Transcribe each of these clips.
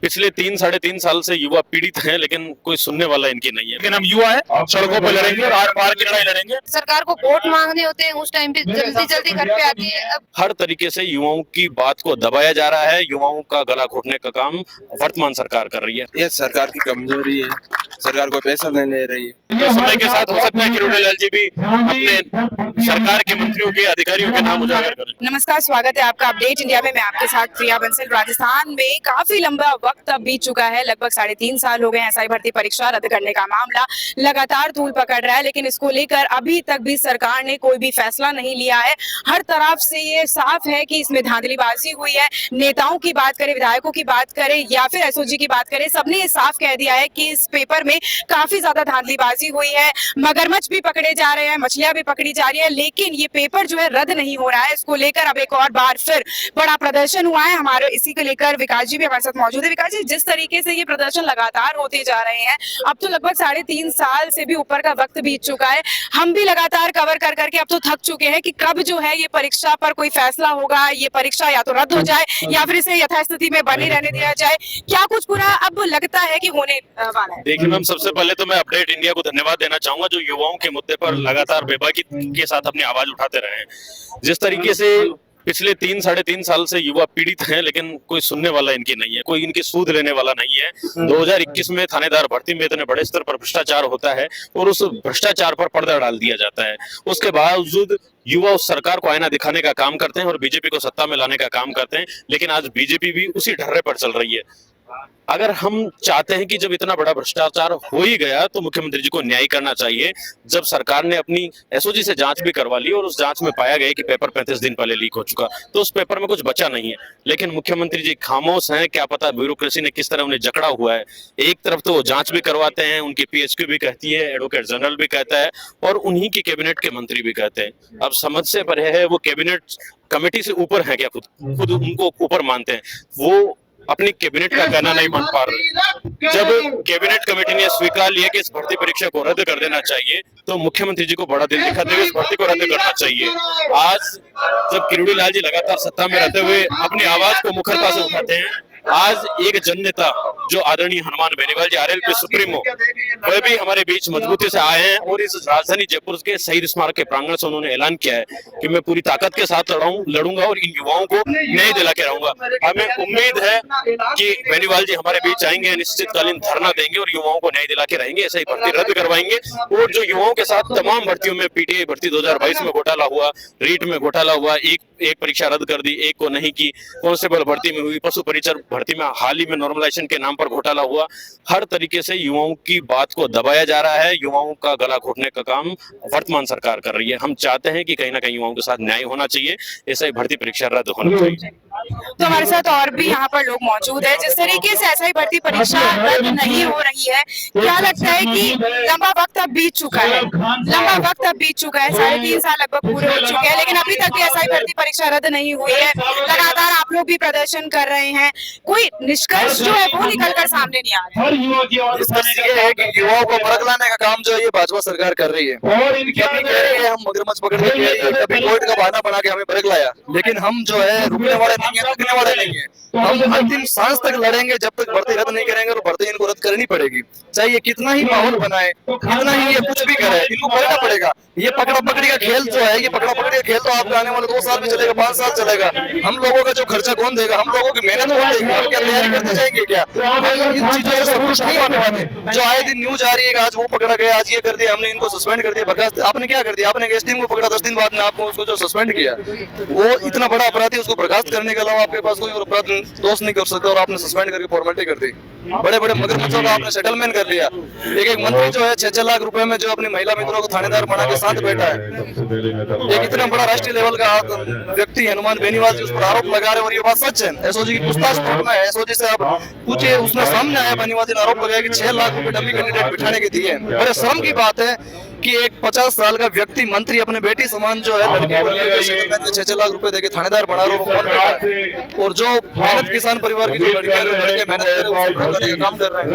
पिछले 3-3.5 साल से युवा पीड़ित हैं, लेकिन कोई सुनने वाला इनकी नहीं है। लेकिन हम युवा हैं, सड़कों पर लड़ेंगे और आर पार की लड़ाई लड़ेंगे। सरकार को वोट मांगने होते हैं, उस टाइम पे जल्दी जल्दी घर पे आती है। अब हर तरीके से युवाओं की बात को दबाया जा रहा है। युवाओं का गला घोटने का काम वर्तमान सरकार कर रही है। ये सरकार की कमजोरी है, सरकार को पैसा नहीं ले रही है। तो समय के साथ हो सकता है कि किरोड़ीलाल जी भी अपने सरकार के मंत्रियों के अधिकारियों के नाम उजागर करें। नमस्कार, स्वागत है आपका अपडेट इंडिया में। मैं आपके साथ प्रिया बंसल। राजस्थान में काफी लंबा वक्त अब बीत चुका है, लगभग 3.5 साल हो गए एसआई भर्ती परीक्षा रद्द करने का मामला लगातार तूल पकड़ रहा है, लेकिन इसको लेकर अभी तक भी सरकार ने कोई भी फैसला नहीं लिया है। हर तरफ से ये साफ है कि इसमें धांधलीबाजी हुई है। नेताओं की बात करें, विधायकों की बात करें या फिर एसओजी की बात करें, सबने ये साफ कह दिया है कि इस पेपर में काफी ज्यादा धांधलीबाजी हुई है। मगरमच्छ भी पकड़े जा रहे हैं, मछलियां भी पकड़ी जा रही है, लेकिन ये पेपर जो है रद्द नहीं हो रहा है। इसको लेकर अब एक और बार फिर बड़ा प्रदर्शन हुआ है। हमारे इसी को लेकर विकास जी भी हमारे साथ मौजूद है। विकास जी, जिस तरीके से ये प्रदर्शन लगातार होते जा रहे हैं, अब तो लगभग 3.5 साल से भी ऊपर का वक्त बीत चुका है। हम भी लगातार कवर कर करके अब तो थक चुके हैं कि कब जो है ये परीक्षा पर कोई फैसला होगा, ये परीक्षा या तो रद्द हो जाए या फिर इसे यथास्थिति में बनी रहने दिया जाए। क्या कुछ पूरा अब लगता है कि होने वाला है? देखिए मैम, सबसे पहले तो मैं अपडेट इंडिया को धन्यवाद देना चाहूंगा, जो युवाओं के मुद्दे पर लगातार बेबाकी के साथ अपनी आवाज उठाते रहे हैं। जिस तरीके से पिछले 3-3.5 साल से युवा पीड़ित हैं, लेकिन कोई सुनने वाला इनकी नहीं है, कोई इनकी सूद लेने वाला नहीं है। 2021 में थानेदार भर्ती में इतने बड़े स्तर पर भ्रष्टाचार होता है और उस भ्रष्टाचार पर पर्दा डाल दिया जाता है। उसके बावजूद युवा उस सरकार को आईना दिखाने का काम करते हैं और बीजेपी को सत्ता में लाने का काम करते हैं, लेकिन आज बीजेपी भी उसी ढर्रे पर चल रही है। अगर हम चाहते हैं कि जब इतना बड़ा भ्रष्टाचार हो ही गया तो मुख्यमंत्री जी को न्याय करना चाहिए। जब सरकार ने अपनी एसओजी से जांच भी करवा ली और उस जांच में पाया गया कि पेपर 35 दिन पहले लीक हो चुका, तो उस पेपर में कुछ बचा नहीं है, लेकिन मुख्यमंत्री जी खामोश हैं। क्या पता ब्यूरोक्रेसी ने किस तरह उन्हें जकड़ा हुआ है। एक तरफ तो वो जांच भी करवाते हैं, उनकी पीएचक्यू भी कहती है, एडवोकेट जनरल भी कहता है और उन्हीं की कैबिनेट के मंत्री भी कहते हैं। अब समझ से परे है, वो कैबिनेट कमेटी से ऊपर है क्या? खुद उनको ऊपर मानते हैं, वो अपनी कैबिनेट का कहना नहीं मान पा रहे। जब कैबिनेट कमेटी ने स्वीकार लिया कि इस भर्ती परीक्षा को रद्द कर देना चाहिए, तो मुख्यमंत्री जी को बड़ा दिल दिखाते हुए इस भर्ती को रद्द करना चाहिए। आज जब किरोड़ीलाल जी लगातार सत्ता में रहते हुए अपनी आवाज को मुखरता से उठाते हैं, आज एक जननेता जो आदरणीय हनुमान बेनीवाल जी आरएलपी सुप्रीमो, वह भी हमारे बीच मजबूती से आए हैं और इस राजधानी जयपुर के शहीद स्मारक के प्रांगण से उन्होंने ऐलान किया है कि मैं पूरी ताकत के साथ लड़ूंगा और इन युवाओं को न्याय दिला के रहूंगा। हमें उम्मीद है कि बेनीवाल जी हमारे बीच आएंगे, निश्चितकालीन धरना देंगे और युवाओं को न्याय दिला के रहेंगे, ऐसे ही भर्ती रद्द करवाएंगे। और जो युवाओं के साथ तमाम भर्तियों में पीटीआई भर्ती 2022 में घोटाला हुआ, रीट में घोटाला हुआ, एक परीक्षा रद्द कर दी, एक को नहीं की, कांस्टेबल भर्ती में हुई, पशु परिचर भर्ती में हाल ही में नॉर्मलाइजेशन के नाम पर घोटाला हुआ। हर तरीके से युवाओं की बात को दबाया जा रहा है। युवाओं का गला घोटने का काम वर्तमान सरकार कर रही है। हम चाहते हैं कि कहीं ना कहीं युवाओं के साथ न्याय होना चाहिए, ऐसा ही भर्ती परीक्षा रद्द होना चाहिए। तो हमारे साथ और भी यहाँ पर लोग मौजूद है। जिस तरीके से एसआई भर्ती परीक्षा रद्द नहीं हो रही है, क्या लगता है कि लंबा वक्त अब बीत चुका है? 3.5 साल लगभग पूरे हो चुके हैं, लेकिन अभी तक भी एसआई भर्ती परीक्षा रद्द नहीं हुई है। लगातार आप लोग भी प्रदर्शन कर रहे हैं, कोई निष्कर्ष जो है वो निकल कर सामने नहीं आ रहा है। निष्कर्ष ये है कि युवाओं को भड़क लाने का काम जो है ये भाजपा सरकार कर रही है। कभी कह रही है हम मगरमच्छ पकड़ के गए, कभी कोर्ट का बहाना बना के हमें भड़क लाया, लेकिन हम जो है रुकने वाले नहीं है, रुकने वाले नहीं है। हम अंतिम सांस तक लड़ेंगे जब तक भर्ती रद्द नहीं करेंगे, और भर्ती इनको रद्द करनी पड़ेगी। चाहे कितना ही माहौल बनाए, कितना ही ये कुछ भी करे, इनको करना पड़ेगा। ये पकड़ा पकड़ी का खेल जो है, ये पकड़ा पकड़ी का खेल तो आपका आने वाले 2 साल भी चलेगा, 5 साल चलेगा। हम लोगों का जो खर्चा कौन देगा? हम लोगों की मेहनत कौन देगी? हम क्या तैयारी करते जाएंगे क्या? इन चीजों से सब कुछ नहीं होने वाले। जो आए दिन न्यूज आ रही है, आज वो पकड़ा गया, आज ये कर दिया, हमने इनको सस्पेंड कर दिया, बर्खास्त। आपने क्या कर दिया? आपने एसडी को पकड़ा, 10 दिन बाद में आपको उसको जो सस्पेंड किया, वो इतना बड़ा अपराधी, उसको बर्खास्त करने के अलावा आपके पास कोई और अपराध दोष नहीं कर सकते, और आपने सस्पेंड करके फॉर्मेलिटी कर दी। बड़े बड़े मगरमच्छों का आपने सेटलमेंट कर दिया। एक मंत्री जो है 6-6 लाख रुपए में जो अपनी महिला मित्रों को थानेदार बना के साथ बैठा है। एक इतना बड़ा राष्ट्रीय लेवल का व्यक्ति हनुमान बेनीवाल जी उस पर आरोप लगा रहे हैं, और ये बात सच है। एसओजी की पूछताछ में है, एसओजी से आप पूछिए, उसने सामने आया बेनीवाल जी ने आरोप लगाया कि 6 लाख रुपए डमी कैंडिडेट बिठाने के दिए। बड़े शर्म की बात है कि एक 50 साल का व्यक्ति मंत्री अपने बेटी समान जो है लड़की को 6-6 लाख रुपए देके थानेदार बना रहा है, और जो मेहनत किसान परिवार की जो लड़कियां मेहनत कर रहे हैं काम कर रहे हैं।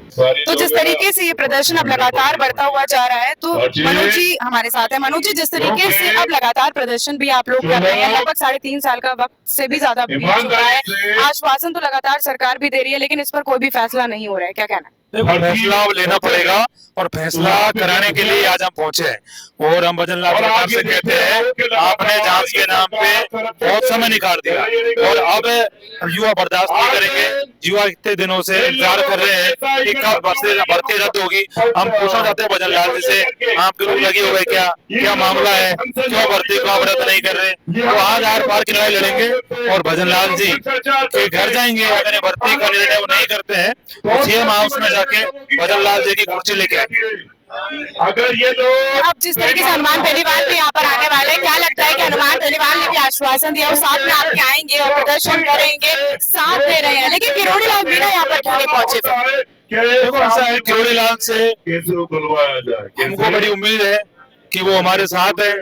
तो जिस तरीके से ये प्रदर्शन अब लगातार बढ़ता हुआ जा रहा है, तो मनोज जी हमारे साथ है। मनोज जी, जिस तरीके से अब लगातार प्रदर्शन भी आप लोग कर रहे हैं, लगभग 3.5 साल का वक्त से भी ज्यादा बीत चुका है, आश्वासन तो लगातार सरकार भी दे रही है, लेकिन इस पर कोई भी फैसला नहीं हो रहा है, क्या कहना है? फैसला अब लेना पड़ेगा और फैसला कराने के लिए आज हम पहुंचे हैं। और हम भजन लाल सरकार से कहते हैं, आपने जांच के नाम पे बहुत समय निकाल दिया और अब युवा बर्दाश्त नहीं करेंगे। युवा इतने दिनों से इंतजार कर रहे हैं कि कब भर्ती रद्द होगी। हम पूछना चाहते हैं भजन लाल जी से, आपके लोग लगे हुए क्या मामला है, क्यों भर्ती को आप रद्द नहीं कर रहे? तो आज आर पार की लड़ाई लड़ेंगे और भजन लाल जी के घर जाएंगे। अगर ये भर्ती का निर्णय वो नहीं करते हैं तो सीएम हाउस में जाके भजन लाल जी की कुर्सी लेके आएंगे। अगर ये लोग अब जिस तरीके से हनुमान बेनीवाल भी यहाँ पर आने वाले हैं, क्या लगता है कि हनुमान बेनीवाल ने भी आश्वासन दिया और साथ में आप आएंगे और प्रदर्शन करेंगे, साथ दे रहे हैं, लेकिन किरोड़ी लाल मीणा यहाँ पर क्यों नहीं पहुंचे? देखो ऐसा है, किरोड़ी लाल से हमको बड़ी उम्मीद है कि वो हमारे साथ है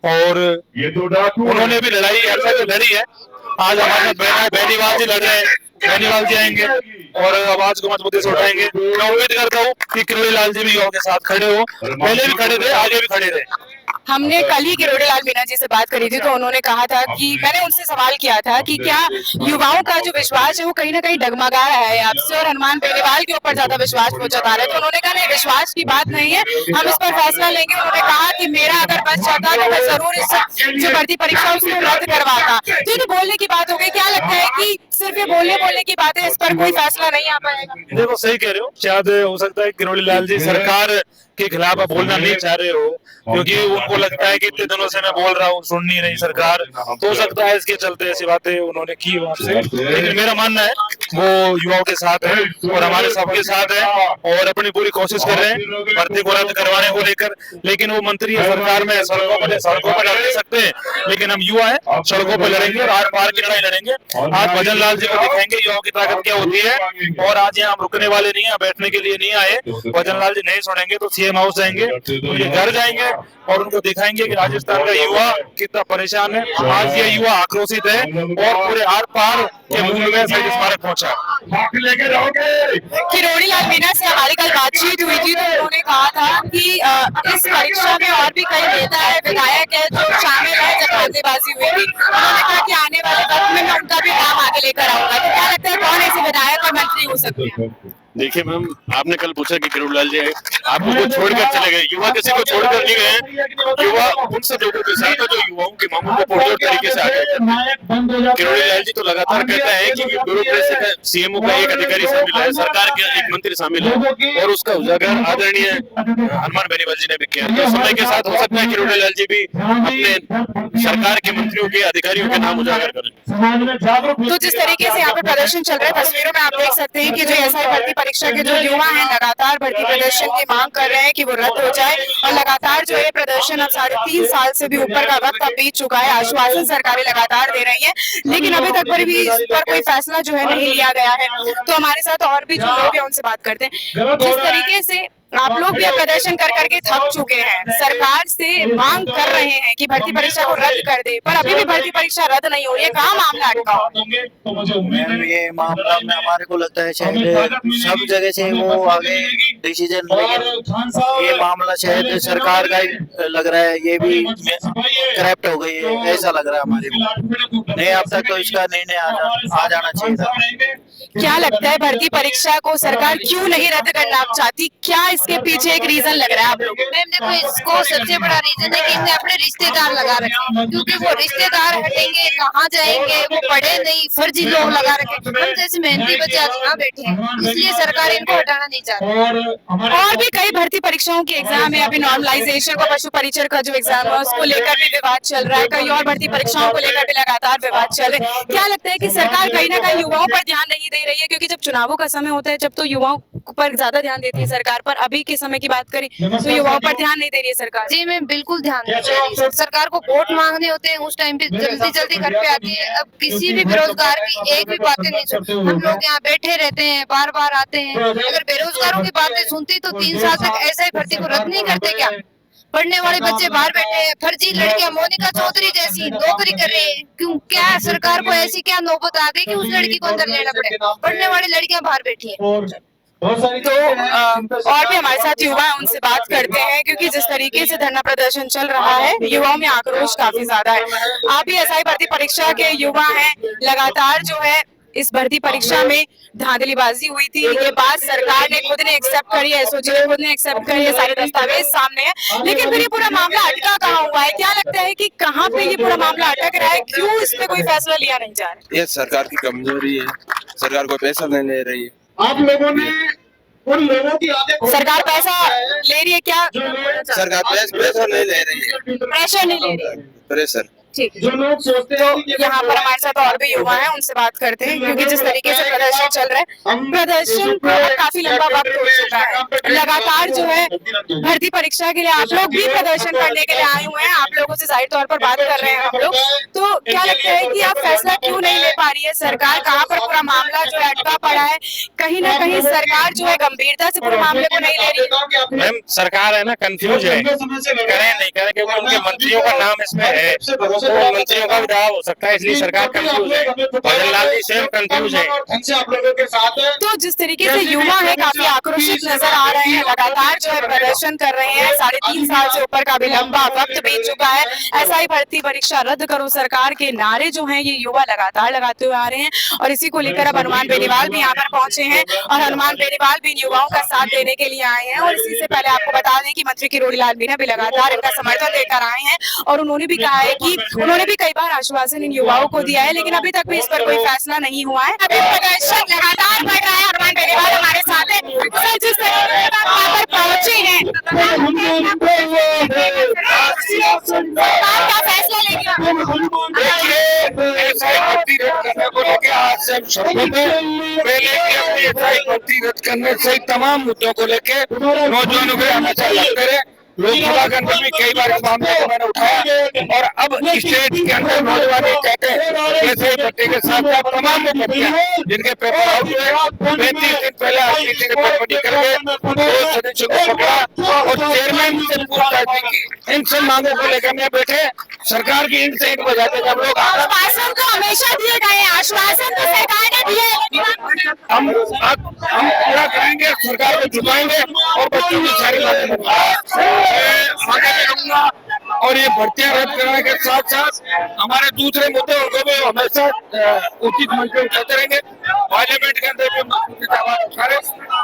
और ये तो डाकू उन्होंने भी लड़ाई ऐसा तो लड़ी है। आज हमारे साथ बेनीवाल जी लड़ रहे हैं, बेनीवाल जी आएंगे और आवाज को मजबूती से उठाएंगे। मैं उम्मीद करता हूँ कि किरोड़ी लाल जी भी युवाओं के साथ खड़े हो, पहले भी खड़े थे, आगे भी खड़े रहे। हमने कल ही किरोड़ी लाल मीणा जी से बात करी थी, तो उन्होंने कहा था कि मैंने उनसे सवाल किया था कि क्या युवाओं का जो विश्वास है वो कहीं ना कहीं डगमगा रहा है आपसे और हनुमान बेनीवाल के ऊपर ज्यादा विश्वास वो जता रहे हैं। तो उन्होंने कहा नहीं, विश्वास की बात नहीं है, हम इस पर फैसला लेंगे। उन्होंने कहा कि मेरा अगर बस जाता तो मैं जरूर इस जो भर्ती परीक्षा उसको रद्द करवाता। तो ये तो बोलने की बात हो गई, क्या लगता है कि सिर्फ ये बोलने की बात है, इस पर कोई फैसला नहीं आ पाएगा? देखो सही कह रहे हो, शायद हो सकता है किरोड़ी लाल जी सरकार के खिलाफ आप बोलना नहीं चाह रहे हो, क्योंकि उनको लगता है कि इतने दिनों से मैं बोल रहा हूँ, सुन नहीं रही सरकार। तो हो सकता है इसके चलते ऐसी बातें उन्होंने की वहां से, लेकिन मेरा मानना है वो युवाओं के साथ है और हमारे सबके साथ है और अपनी पूरी कोशिश कर रहे हैं भर्ती को रद्द करवाने को लेकर। लेकिन वो मंत्री है सरकार में, सड़कों पर लड़ नहीं सकते, लेकिन हम युवा है, सड़कों पर लड़ेंगे और आर पार की लड़ाई लड़ेंगे। आज भजन लाल जी को दिखाएंगे युवाओं की ताकत क्या होती है। और आज यहाँ रुकने वाले नहीं है, बैठने के लिए नहीं आए। भजन लाल जी नहीं सुनेंगे तो सीएम हाउस जाएंगे, उनके घर जाएंगे और उनको दिखाएंगे कि राजस्थान का युवा कितना परेशान है। आज ये युवा आक्रोशित है और पूरे आर पार के मूल में शहीद स्मारक पहुंचा। लेके जाओगे। किरोड़ी लाल मीणा से हमारी कल बातचीत हुई थी, तो उन्होंने कहा था कि इस परीक्षा में और भी कई नेता है, विधायक है जो शामिल है जब बल्लेबाजी हुई थी। उन्होंने कहा कि आने वाले वक्त में मैं उनका भी नाम आगे लेकर आऊंगा। तो क्या लगता है कौन ऐसे विधायक और मंत्री हो सकते हैं? देखिए मैम, आपने कल पूछा कि किरोड़ी लाल जी आपको को छोड़कर चले गए। युवा किसी को छोड़कर नहीं गए, युवा उन सब लोगों के साथ है जो युवाओं की मांगों को पुरजोर तरीके से आगे। किरोड़ी लाल जी तो लगातार कहता है कि ब्यूरोक्रेसी का सीएमओ का एक अधिकारी शामिल है, सरकार के एक मंत्री शामिल है और उसका उजागर आदरणीय हनुमान बेनीवाल जी ने भी किया। तो समय के साथ हो सकता है किरोड़ी लाल जी भी अपने सरकार के मंत्रियों के अधिकारियों के नाम उजागर करें। तो जिस तरीके से यहाँ पे प्रदर्शन चल रहा है, तस्वीरों में आप देख सकते हैं कि जो एसआई भर्ती परीक्षा के जो युवा हैं लगातार भर्ती प्रदर्शन की मांग कर रहे हैं कि वो रद्द हो जाए और लगातार जो है प्रदर्शन अब 3.5 साल से भी ऊपर का वक्त अब बीत चुका है। आश्वासन सरकारें लगातार दे रही है, लेकिन अभी तक पर भी इस पर कोई फैसला जो है नहीं लिया गया है। तो हमारे साथ और भी जो लोग हैं उनसे बात करते हैं। जिस तरीके से आप लोग भी प्रदर्शन कर करके थक चुके हैं, सरकार से मांग कर रहे हैं कि भर्ती परीक्षा को रद्द कर दे, पर अभी भी भर्ती परीक्षा रद्द नहीं हो रही है, कहाँ मामला अटका हो? ये मामला में हमारे को लगता है शायद सब जगह से वो आगे डिसीजन, लेकिन ये मामला शायद सरकार का ही लग रहा है, ये भी करप्ट हो गई है, ऐसा लग रहा है हमारे को। नहीं, अब तक तो इसका निर्णय आ जाना चाहिए था। क्या लगता है भर्ती परीक्षा को सरकार क्यों नहीं रद्द करना चाहती? क्या इसके पीछे एक रीजन लग रहा है आप लोगों को? मैम देखो, इसको सबसे बड़ा रीजन है कि इनने अपने रिश्तेदार लगा रखे हैं, क्योंकि वो रिश्तेदार हटेंगे कहाँ जाएंगे, वो पढ़े नहीं, फर्जी लोग लगा रखे। हम जैसे मेहनती बच्चे आज यहाँ बैठे हैं, इसलिए सरकार इनको हटाना नहीं चाहती। और भी कई भर्ती परीक्षाओं के एग्जाम है, अभी नॉर्मलाइजेशन का पशु परिचर का जो एग्जाम है उसको लेकर भी विवाद चल रहा है, कई और भर्ती परीक्षाओं को लेकर भी लगातार विवाद चल रहे हैं। क्या लगता है कि सरकार कहीं ना कहीं युवाओं पर ध्यान नहीं दे रही है? क्योंकि जब चुनावों का समय होता है जब तो युवाओं पर ज्यादा ध्यान देती है सरकार, पर अभी के समय की बात करें तो युवाओं पर ध्यान नहीं दे रही है सरकार। जी मैं बिल्कुल ध्यान दे रही हूँ। सरकार को वोट मांगने होते हैं उस टाइम पे जल्दी घर पे आती है। अब किसी भी बेरोजगार की एक भी बातें नहीं सुनती। हम लोग यहाँ बैठे रहते हैं, बार बार आते हैं, अगर बेरोजगारों की बातें सुनती तो 3 साल तक ऐसा ही भर्ती को रद्द नहीं करते क्या? पढ़ने वाले बच्चे बाहर बैठे हैं, फर्जी लड़कियां मोनिका चौधरी जैसी नौकरी कर रहे हैं। क्यों, क्या सरकार को ऐसी क्या नौबत आ गई कि उस लड़की को अंदर लेना पड़े? पढ़ने वाली लड़कियां बाहर बैठी हैं। तो और भी हमारे साथ युवा हैं, उनसे बात करते हैं, क्योंकि जिस तरीके से धरना प्रदर्शन चल रहा है युवाओं में आक्रोश काफी ज्यादा है। आप भी एसआई भर्ती परीक्षा के युवा हैं, लगातार जो है इस भर्ती परीक्षा में धांधलीबाजी हुई थी, ये बात सरकार ने खुद ने एक्सेप्ट करी है, एसओजी ने खुद ने एक्सेप्ट करी है, सारे दस्तावेज सामने है, लेकिन फिर ये पूरा मामला अटका कहाँ हुआ है? क्या लगता है कि कहाँ पे ये पूरा मामला अटक रहा है? क्यों इस पे कोई फैसला लिया नहीं जा रहा? ये सरकार की कमजोरी है, सरकार को पैसा नहीं ले रही है। आप लोगों ने उन लोगों की आदत सरकार पैसा ले रही है क्या? सरकार पैसा नहीं ले रही है, प्रेशर नहीं ले रही है। प्रेशर। ठीक, जो लोग सोचते तो हैं कि यहाँ पर हमारे साथ और भी युवा हैं, उनसे बात करते हैं, क्योंकि जिस तरीके से प्रदर्शन चल रहा है, प्रदर्शन काफी लंबा वक्त हो चुका है। लगातार जो है भर्ती परीक्षा के लिए आप लोग भी प्रदर्शन करने के लिए आए हुए हैं, आप लोगों से जाहिर तौर पर बात कर रहे हैं हम लोग। तो क्या लगता है कि आप फैसला क्यों नहीं ले पा रही है सरकार? कहाँ पर पूरा मामला जो है अटका पड़ा है? कहीं ना कहीं सरकार जो है गंभीरता से पूरे मामले को नहीं ले रही। मैम सरकार है ना कंफ्यूज है, करें नहीं करें, क्योंकि उनके मंत्रियों का नाम इसमें है, तो मंत्रियों का भी दबाव हो सकता है, इसलिए सरकार कंफ्यूज है। भजन लाल जी सेम कंफ्यूज है। आप लोगों के साथ है। तो जिस तरीके से युवा है काफी आक्रोशित नजर आ रहे हैं, लगातार जो है प्रदर्शन कर रहे हैं, 3.5 साल से ऊपर का भी लंबा वक्त बीत चुका है। एसआई भर्ती परीक्षा रद्द करो सरकार के नारे जो हैं ये युवा लगातार लगाते हुए आ रहे हैं, और इसी को लेकर अब हनुमान बेनीवाल भी यहाँ पर पहुंचे हैं, और हनुमान बेनीवाल भी इन युवाओं का साथ देने के लिए आए हैं। और इसी से पहले आपको बता दें कि मंत्री किरोड़ी लाल मीणा भी लगातार इनका समर्थन देकर आए हैं, और उन्होंने भी कहा है कि उन्होंने भी कई बार आश्वासन इन युवाओं को दिया है, लेकिन अभी तक भी इस पर कोई फैसला नहीं हुआ है। अभी प्रदर्शन लगातार बढ़ रहा है। हनुमान बेनीवाल हमारे साथ है, सर जिस तरीके से आप वहाँ पर पहुंचे हैं, सरकार क्या फैसला लेगी? भर्ती रद्द करने को लेकर आज से सड़कों पे पहले भर्ती रद्द करने से तमाम मुद्दों को लेकर नौजवानों के हमेशा लगते रहे। लोकसभा के अंदर भी कई बार इस मामले को मैंने उठाया, और अब स्टेट के अंदर नौजवान ये कहते हैं जैसे भर्ती के साथ साथ तमाम वो बच्चे जिनके पेपर आउट हुए 35 दिन पहले आरटीसी के पेपर करके 2 सदस्यों को पकड़ा और चेयरमैन से पूछताछ की। इन सब मांगों को लेकर मैं बैठे सरकार की ईंट से ईंट बजाते जब लोग आश्वासन तो हमेशा दिए गए हैं, आश्वासन तो सरकार ने दिए, हम पूरा करेंगे, सरकार को झुकाएंगे और बच्चों की सारी बातें आगे बढ़ूंगा। और ये भर्तियां रद्द कराने के साथ साथ हमारे दूसरे मुद्दे उनको भी हमेशा उचित मंच पे उठाते रहेंगे। पार्लियामेंट के अंदर भी आवाज उठा रहे,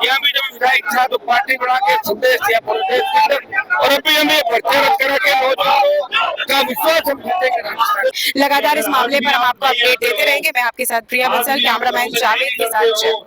यहाँ भी जब विधायक था तो पार्टी बना के संदेश दिया प्रदेश के अंदर, और अभी हम ये भर्तियां रद्द करा के नौजवानों का विश्वास हम जीतेंगे। लगातार इस मामले पर हम आपको अपडेट देते रहेंगे। मैं आपके साथ प्रिया बंसल, कैमरामैन जावेद के साथ।